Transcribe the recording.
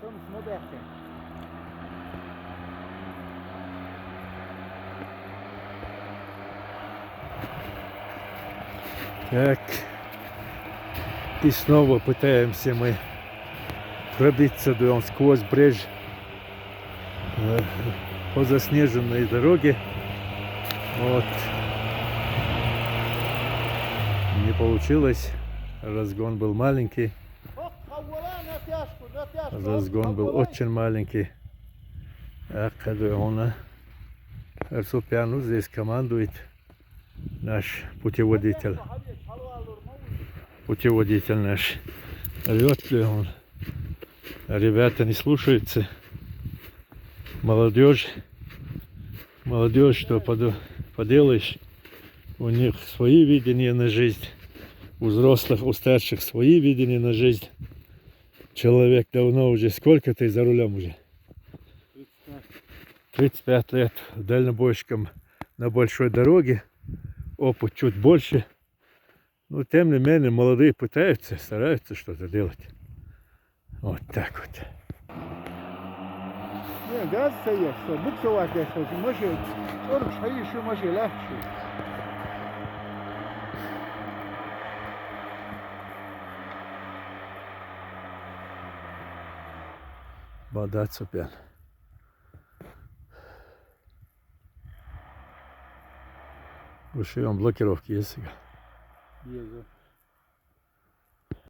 Soms moderne. Так. И снова пытаемся мы пробиться сквозь брешь по заснеженной дороге. Вот. Не получилось. Разгон был маленький. Разгон был очень маленький. А когда он Арсупяну здесь командует наш путеводитель. Путеводитель наш. Орет ли он? Ребята не слушаются. Молодежь, что поделаешь, у них свои видения на жизнь, у взрослых, у старших свои видения на жизнь. Человек давно уже, сколько ты за рулем уже? 35 лет дальнобойщиком на большой дороге, опыт чуть больше. Но тем не менее молодые пытаются, стараются что-то делать. Вот так вот. Nie, gaz to jest to. Bóg to ładnie chodzi. Może ork szajszy, może lepszy. Вода цепен. Вышиваем блокировки есть. Jezu.